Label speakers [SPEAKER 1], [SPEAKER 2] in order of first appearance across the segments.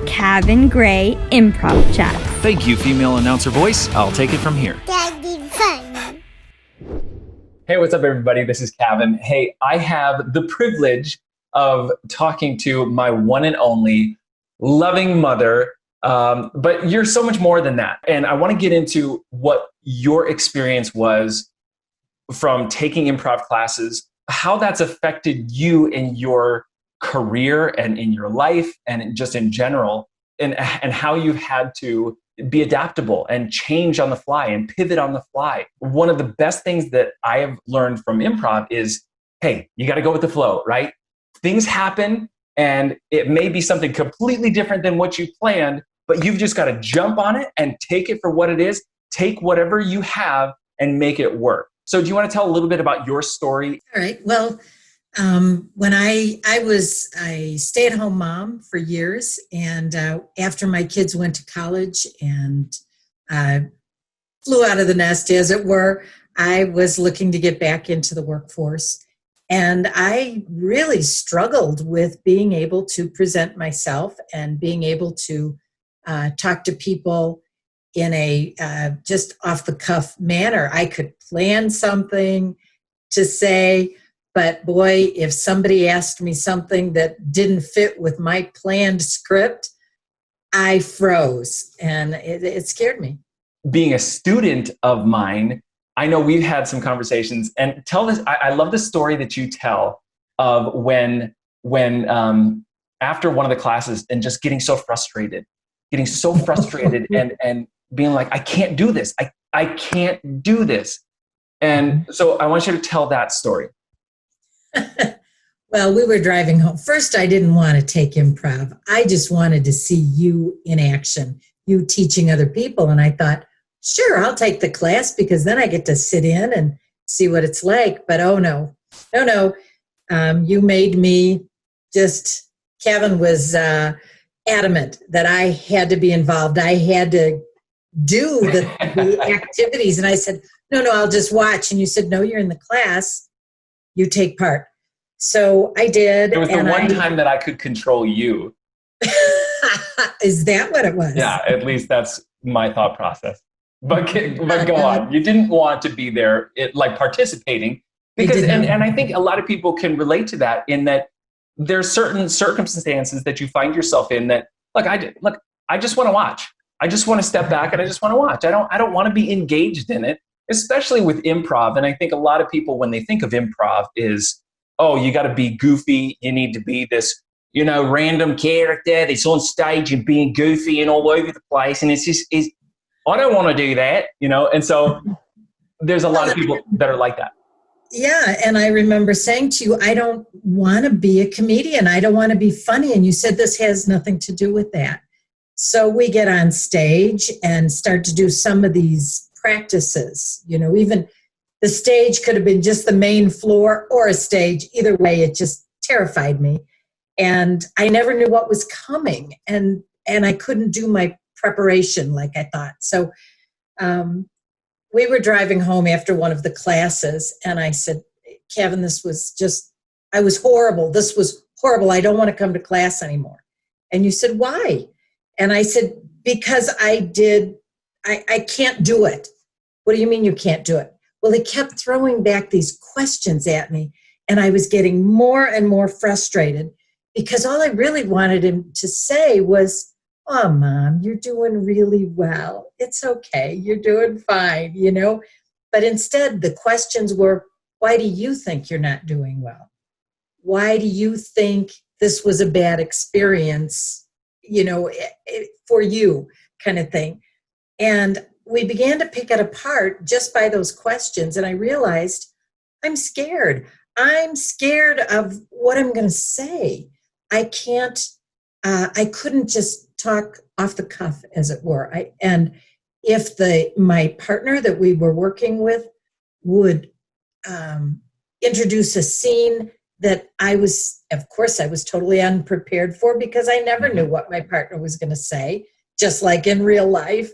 [SPEAKER 1] Kevin Gray Improv Chat.
[SPEAKER 2] Thank you, female announcer voice. I'll take it from here.
[SPEAKER 3] Daddy fun.
[SPEAKER 4] Hey, what's up, everybody? This is Kevin. Hey, I have the privilege of talking to my one and only loving mother, but you're so much more than that. And I want to get into what your experience was from taking improv classes, how that's affected you in your career and in your life and just in general, and how you've had to be adaptable and change on the fly and pivot on the fly. One of the best things that I have learned from improv is, hey, you got to go with the flow, right? Things happen and it may be something completely different than what you planned, but you've just got to jump on it and take it for what it is. Take whatever you have and make it work. So do you want to tell a little bit about your story?
[SPEAKER 5] All right. Well, when I was a stay-at-home mom for years, and after my kids went to college and flew out of the nest, as it were, I was looking to get back into the workforce. And I really struggled with being able to present myself and being able to talk to people in a just off-the-cuff manner. I could plan something to say, but boy, if somebody asked me something that didn't fit with my planned script, I froze, and it scared me.
[SPEAKER 4] Being a student of mine, I know we've had some conversations, and tell this. I love the story that you tell of when after one of the classes and just getting so frustrated and being like, I can't do this. I can't do this. And so I want you to tell that story.
[SPEAKER 5] Well, we were driving home. First, I didn't want to take improv. I just wanted to see you in action, you teaching other people. And I thought, sure, I'll take the class because then I get to sit in and see what it's like. But oh no. You made me just, Kevin was adamant that I had to be involved. I had to do the activities. And I said, no, I'll just watch. And you said, no, you're in the class. You take part. So I did.
[SPEAKER 4] It was the one time that I could control you.
[SPEAKER 5] Is that what it was?
[SPEAKER 4] Yeah, at least that's my thought process. But go on. You didn't want to be there, like participating, because and I think a lot of people can relate to that in that there's certain circumstances that you find yourself in that I just want to watch. I just want to step back and I just want to watch. I don't want to be engaged in it, especially with improv. And I think a lot of people, when they think of improv, is, oh, you got to be goofy. You need to be this, random character that's on stage and being goofy and all over the place. And it's just, I don't want to do that, And so there's a lot of people that are like that.
[SPEAKER 5] Yeah. And I remember saying to you, I don't want to be a comedian. I don't want to be funny. And you said this has nothing to do with that. So we get on stage and start to do some of these practices, even the stage could have been just the main floor or a stage. Either way, it just terrified me. And I never knew what was coming. And I couldn't do my preparation like I thought. So we were driving home after one of the classes. And I said, Kevin, I was horrible. This was horrible. I don't want to come to class anymore. And you said, why? And I said, because I can't do it. What do you mean you can't do it? Well, he kept throwing back these questions at me, and I was getting more and more frustrated because all I really wanted him to say was, oh, Mom, you're doing really well. It's okay. You're doing fine, But instead, the questions were, why do you think you're not doing well? Why do you think this was a bad experience, for you, kind of thing? And we began to pick it apart just by those questions. And I realized I'm scared. I'm scared of what I'm going to say. I couldn't just talk off the cuff, as it were. And if my partner that we were working with would introduce a scene that I was totally unprepared for, because I never knew what my partner was going to say, just like in real life.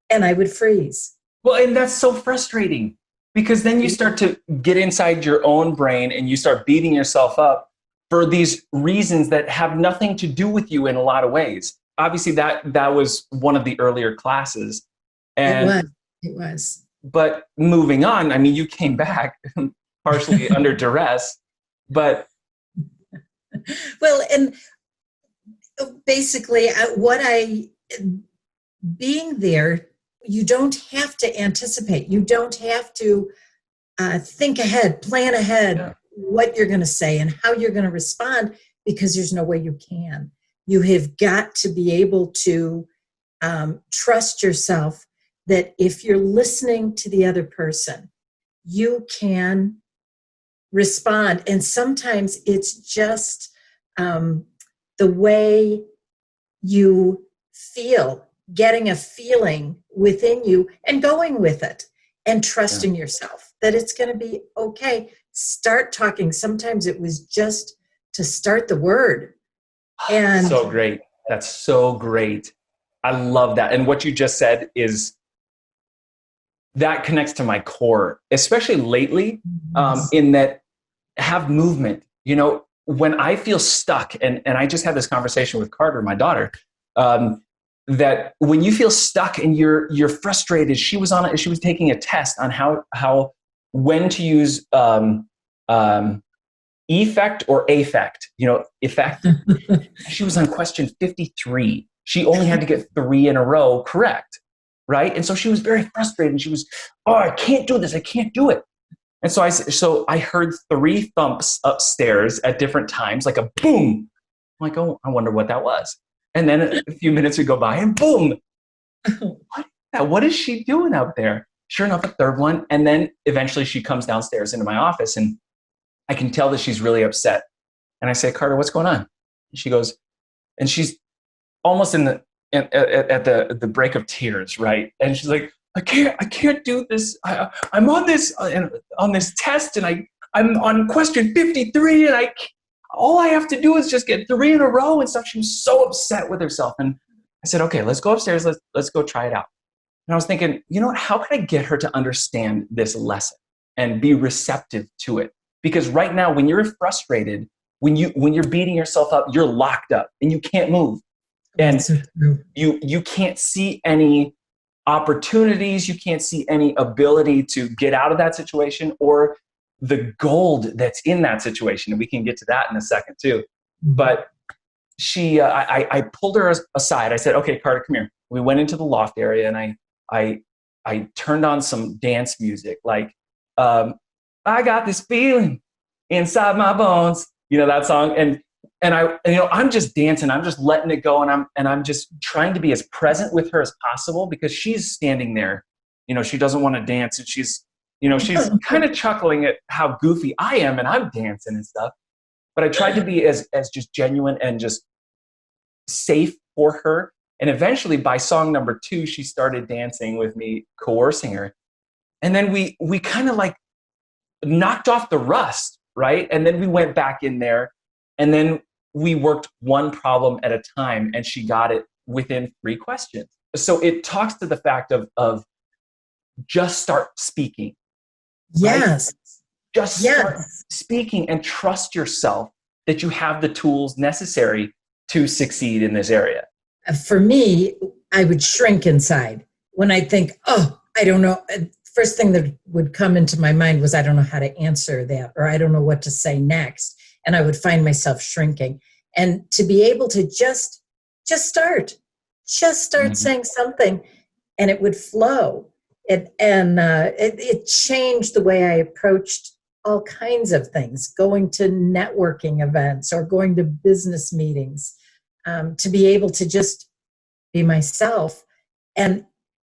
[SPEAKER 5] And I would freeze.
[SPEAKER 4] Well, and that's so frustrating because then you start to get inside your own brain and you start beating yourself up for these reasons that have nothing to do with you in a lot of ways. Obviously, that was one of the earlier classes. And
[SPEAKER 5] It was.
[SPEAKER 4] But moving on, I mean, you came back partially under duress, but
[SPEAKER 5] Well, and basically, being there, you don't have to anticipate. You don't have to think ahead, plan ahead what you're going to say and how you're going to respond, because there's no way you can. You have got to be able to trust yourself that if you're listening to the other person, you can respond. And sometimes it's just the way you feel, getting a feeling within you and going with it and trusting yourself that it's going to be okay. Start talking. Sometimes it was just to start the word. And
[SPEAKER 4] so great. That's so great. I love that. And what you just said is that connects to my core, especially lately, in that have movement. You know, when I feel stuck, and I just had this conversation with Carter, my daughter, that when you feel stuck and you're frustrated, she was taking a test on when to use effect or affect, effect. She was on question 53. She only had to get 3 in a row correct. Right. And so she was very frustrated, and she was, I can't do this. I can't do it. And so I heard 3 thumps upstairs at different times, like a boom. I'm like, oh, I wonder what that was. And then a few minutes would go by and boom. What is she doing out there? Sure enough, a 3rd one. And then eventually she comes downstairs into my office, and I can tell that she's really upset. And I say, Carter, what's going on? And she goes, and she's almost at the break of tears, right? And she's like, I can't do this. I'm on this test, and I'm on question 53, and all I have to do is just get 3 in a row and stuff. She was so upset with herself. And I said, okay, let's go upstairs. Let's go try it out. And I was thinking, you know what? How can I get her to understand this lesson and be receptive to it? Because right now, when you're frustrated, when you're beating yourself up, you're locked up and you can't move. And you can't see any opportunities. You can't see any ability to get out of that situation or the gold that's in that situation. And we can get to that in a second too. But I pulled her aside. I said, okay, Carter, come here. We went into the loft area, and I turned on some dance music, like, I got this feeling inside my bones, that song. And I'm just dancing. I'm just letting it go. And I'm just trying to be as present with her as possible, because she's standing there, she doesn't want to dance. And she's kind of chuckling at how goofy I am, and I'm dancing and stuff. But I tried to be as just genuine and just safe for her. And eventually by song number 2, she started dancing with me, coercing her. And then we kind of like knocked off the rust, right? And then we went back in there, and then we worked one problem at a time, and she got it within 3 questions. So it talks to the fact of just start speaking.
[SPEAKER 5] Yes.
[SPEAKER 4] Right? Just start speaking and trust yourself that you have the tools necessary to succeed in this area.
[SPEAKER 5] For me, I would shrink inside when I think, I don't know. First thing that would come into my mind was, I don't know how to answer that, or I don't know what to say next. And I would find myself shrinking. And to be able to just start saying something, and it would flow. It changed the way I approached all kinds of things, going to networking events or going to business meetings, to be able to just be myself. And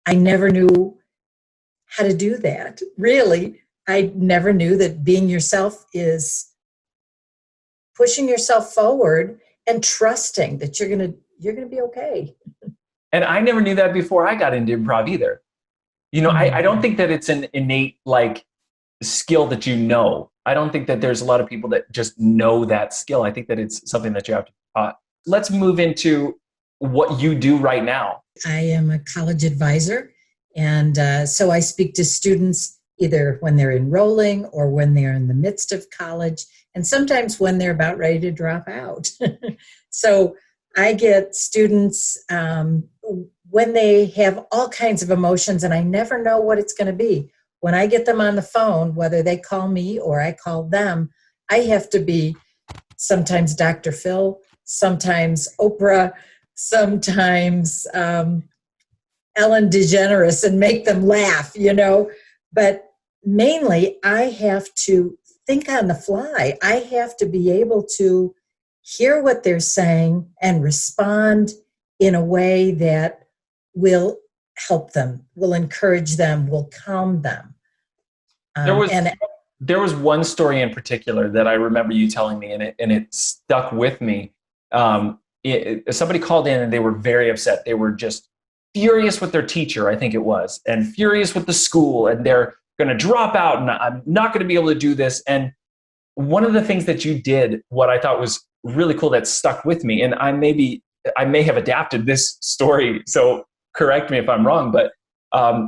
[SPEAKER 5] I never knew how to do that. Really, I never knew that being yourself is pushing yourself forward and trusting that you're gonna be okay.
[SPEAKER 4] And I never knew that before I got into improv either. I don't think that it's an innate skill that I don't think that there's a lot of people that just know that skill. I think that it's something that you have to be taught. Let's move into what you do right now.
[SPEAKER 5] I am a college advisor, and so I speak to students either when they're enrolling or when they're in the midst of college, and sometimes when they're about ready to drop out. So I get students when they have all kinds of emotions, and I never know what it's going to be. When I get them on the phone, whether they call me or I call them, I have to be sometimes Dr. Phil, sometimes Oprah, sometimes Ellen DeGeneres, and make them laugh, But mainly, I have to think on the fly. I have to be able to hear what they're saying and respond in a way that will help them, will encourage them, will calm them.
[SPEAKER 4] There was one story in particular that I remember you telling me, and it stuck with me. Somebody called in and they were very upset. They were just furious with their teacher, I think it was, and furious with the school, and they're going to drop out, and I'm not going to be able to do this. And one of the things that you did, what I thought was really cool that stuck with me, and I may have adapted this story, so correct me if I'm wrong, but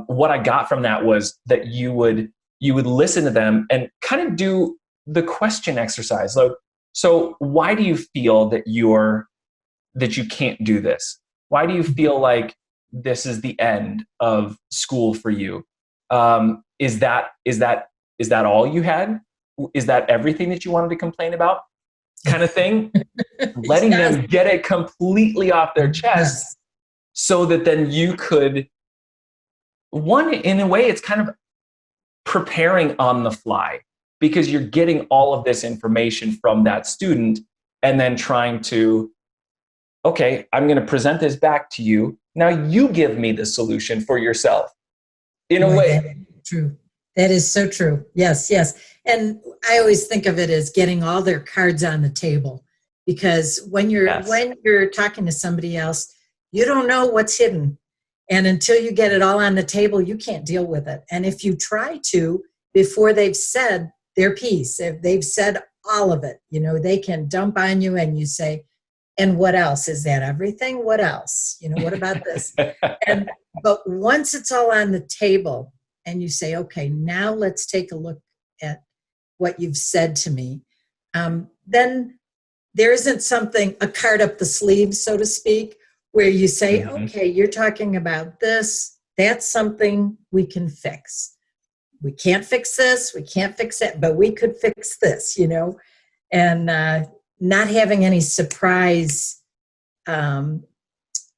[SPEAKER 4] what I got from that was that you would listen to them and kind of do the question exercise. So why do you feel that you can't do this? Why do you feel like this is the end of school for you? Is that all you had? Is that everything that you wanted to complain about? Kind of thing? Letting them get it completely off their chest, so that then you could, in a way, it's kind of preparing on the fly, because you're getting all of this information from that student and then trying to, okay, I'm going to present this back to you. Now you give me the solution for yourself. In a way.
[SPEAKER 5] True. That is so true. Yes, yes. And I always think of it as getting all their cards on the table, because when you're talking to somebody else, you don't know what's hidden. And until you get it all on the table, you can't deal with it. And if you try to, before they've said their piece, if they've said all of it, they can dump on you and you say, and what else? Is that everything? What else? What about this? But once it's all on the table and you say, okay, now let's take a look at what you've said to me, then there isn't a card up the sleeve, so to speak, where you say, okay, you're talking about this. That's something we can fix. We can't fix this. We can't fix it, but we could fix this, and not having any surprise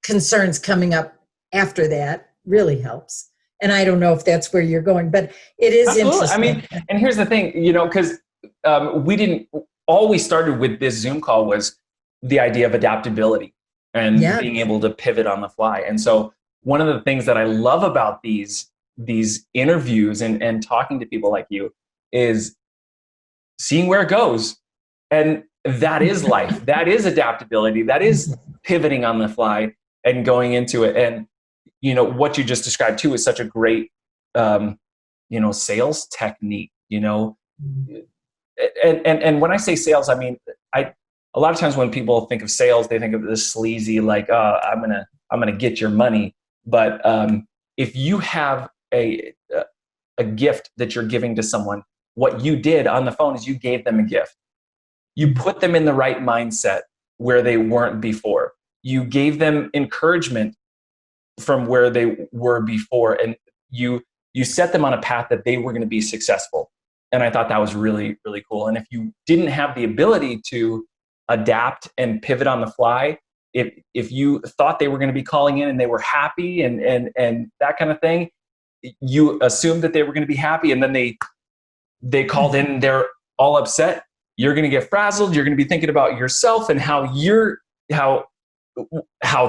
[SPEAKER 5] concerns coming up after that really helps. And I don't know if that's where you're going, but it is
[SPEAKER 4] Absolutely.
[SPEAKER 5] interesting.
[SPEAKER 4] I mean, and here's the thing, because all we started with this Zoom call was the idea of adaptability and being able to pivot on the fly. And so one of the things that I love about these interviews and talking to people like you is seeing where it goes. And that is life. That is adaptability. That is pivoting on the fly and going into it. And, what you just described too is such a great, sales technique, And when I say sales, I mean, a lot of times when people think of sales, they think of this sleazy, like, I'm going to get your money. But if you have a gift that you're giving to someone, what you did on the phone is you gave them a gift. You put them in the right mindset where they weren't before. You gave them encouragement from where they were before, and you set them on a path that they were going to be successful. And I thought that was really, really cool. And if you didn't have the ability to adapt and pivot on the fly, if you thought they were going to be calling in and they were happy and that kind of thing, you assumed that they were going to be happy, and then they called in and they're all upset. You're going to get frazzled. You're going to be thinking about yourself and how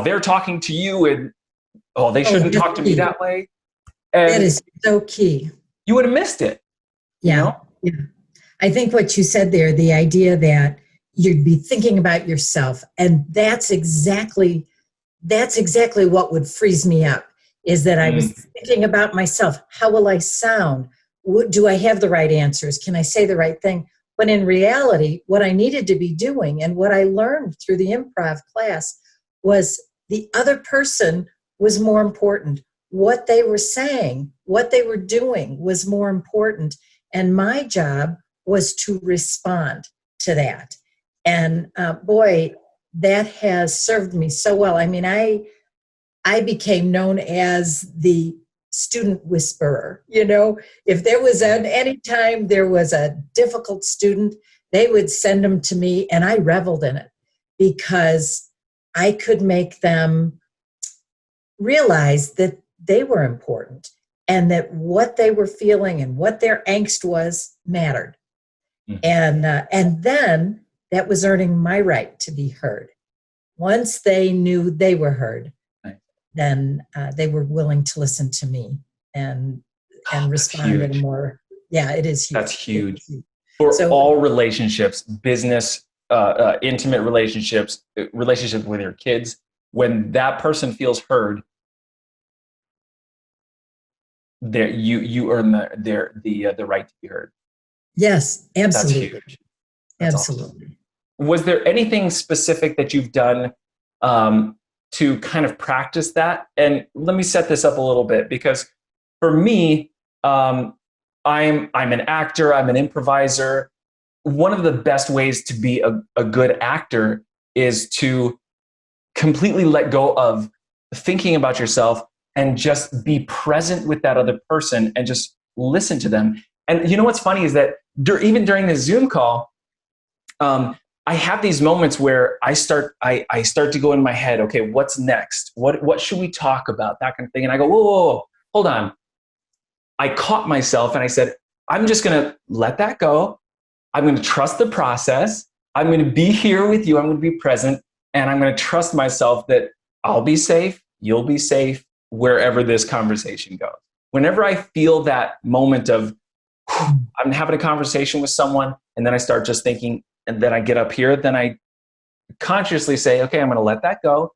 [SPEAKER 4] they're talking to you, and they shouldn't talk to me that way. And
[SPEAKER 5] that is so key.
[SPEAKER 4] You would have missed it.
[SPEAKER 5] Yeah. I think what you said there, the idea that you'd be thinking about yourself, and that's exactly what would freeze me up, is that I was thinking about myself. How will I sound? Do I have the right answers? Can I say the right thing? But in reality, what I needed to be doing, and what I learned through the improv class, was the other person was more important. What they were saying, what they were doing was more important. And my job was to respond, to that. And boy, that has served me so well. I mean, I became known as the student whisperer. You know, if there was any time there was a difficult student, they would send them to me, and I reveled in it because I could make them realize that they were important and that what they were feeling and what their angst was mattered. Mm-hmm. And then that was earning my right to be heard. Once they knew they were heard, then they were willing to listen to me and respond in a more, it is huge.
[SPEAKER 4] That's huge. For all relationships, business, intimate relationships with your kids, when that person feels heard, you earn the right to be heard.
[SPEAKER 5] Yes, absolutely.
[SPEAKER 4] That's huge. That's
[SPEAKER 5] absolutely.
[SPEAKER 4] Awesome. Was there anything specific that you've done to kind of practice that? And let me set this up a little bit, because for me, I'm an actor, I'm an improviser. One of the best ways to be a good actor is to completely let go of thinking about yourself and just be present with that other person and just listen to them. And you know what's funny is that even during the Zoom call, I have these moments where I start to go in my head, okay, what's next? What should we talk about? That kind of thing. And I go, whoa, hold on. I caught myself and I said, I'm just going to let that go. I'm going to trust the process. I'm going to be here with you. I'm going to be present. And I'm going to trust myself that I'll be safe. You'll be safe wherever this conversation goes. Whenever I feel that moment of, I'm having a conversation with someone, and then I start just thinking, and then I get up here, then I consciously say, okay, I'm going to let that go,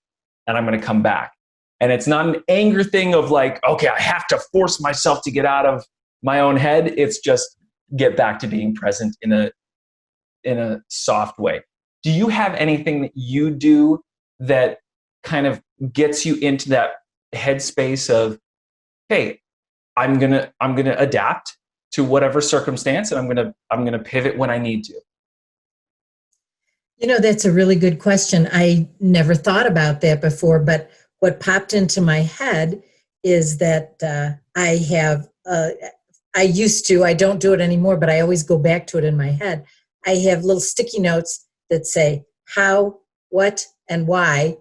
[SPEAKER 4] and I'm going to come back. And it's not an anger thing of like, okay, I have to force myself to get out of my own head. It's just get back to being present in a soft way. Do you have anything that you do that kind of gets you into that headspace of, hey, I'm gonna adapt to whatever circumstance, and I'm gonna pivot when I need to?
[SPEAKER 5] You know, that's a really good question. I never thought about that before, but what popped into my head is that I used to, I don't do it anymore, but I always go back to it in my head. I have little sticky notes that say how, what, and why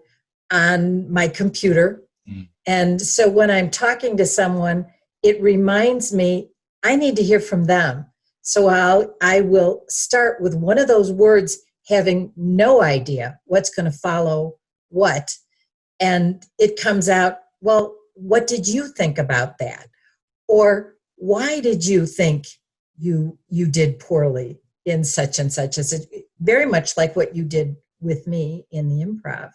[SPEAKER 5] on my computer. Mm. And so when I'm talking to someone, it reminds me I need to hear from them. So I will start with one of those words, having no idea what's going to follow what. And it comes out, well, what did you think about that? Or why did you think you did poorly in such and such? Is it very much like what you did with me in the improv?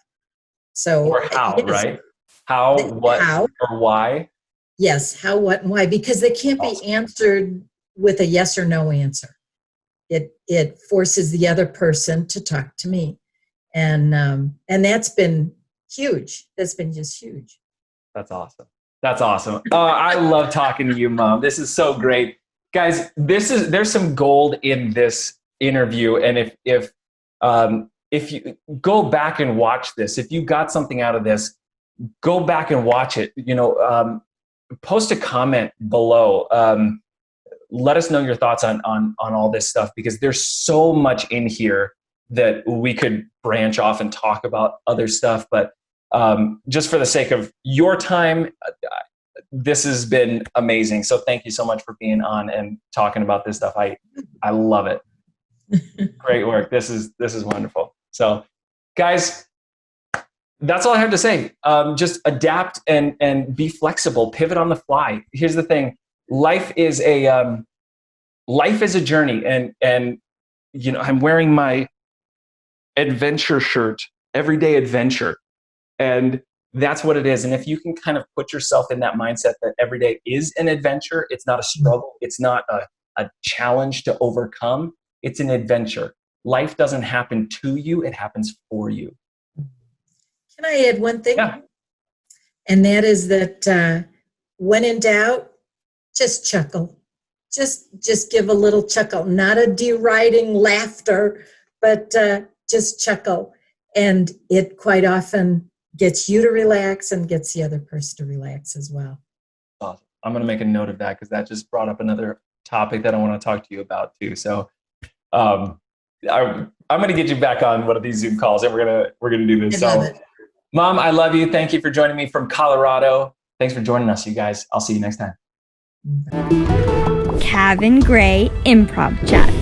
[SPEAKER 5] So,
[SPEAKER 4] or how, yes, right? How, what, how, or why?
[SPEAKER 5] Yes, how, what, and why, because they can't be answered with a yes or no answer. It forces the other person to talk to me, and that's been huge. That's been just huge.
[SPEAKER 4] That's awesome. That's awesome. I love talking to you, Mom. This is so great, guys. There's some gold in this interview, and if you go back and watch this, if you got something out of this, go back and watch it. You know, post a comment below. Let us know your thoughts on all this stuff, because there's so much in here that we could branch off and talk about other stuff. But just for the sake of your time, this has been amazing. So thank you so much for being on and talking about this stuff. I love it. Great work. This is wonderful. So guys, that's all I have to say. Just adapt and be flexible, pivot on the fly. Here's the thing. Life is a journey, and you know, I'm wearing my adventure shirt, everyday adventure, and that's what it is. And if you can kind of put yourself in that mindset that every day is an adventure, it's not a struggle, it's not a challenge to overcome, it's an adventure. Life doesn't happen to you, it happens for you.
[SPEAKER 5] Can I add one thing?
[SPEAKER 4] Yeah.
[SPEAKER 5] And that is that when in doubt, just chuckle. Just give a little chuckle, not a deriding laughter, but just chuckle. And it quite often gets you to relax and gets the other person to relax as well.
[SPEAKER 4] Awesome. I'm going to make a note of that because that just brought up another topic that I want to talk to you about too. So I'm going to get you back on one of these Zoom calls, and we're gonna do this.
[SPEAKER 5] I love it.
[SPEAKER 4] Mom, I love you. Thank you for joining me from Colorado. Thanks for joining us, you guys. I'll see you next time.
[SPEAKER 1] Cav and Gray Improv Chat.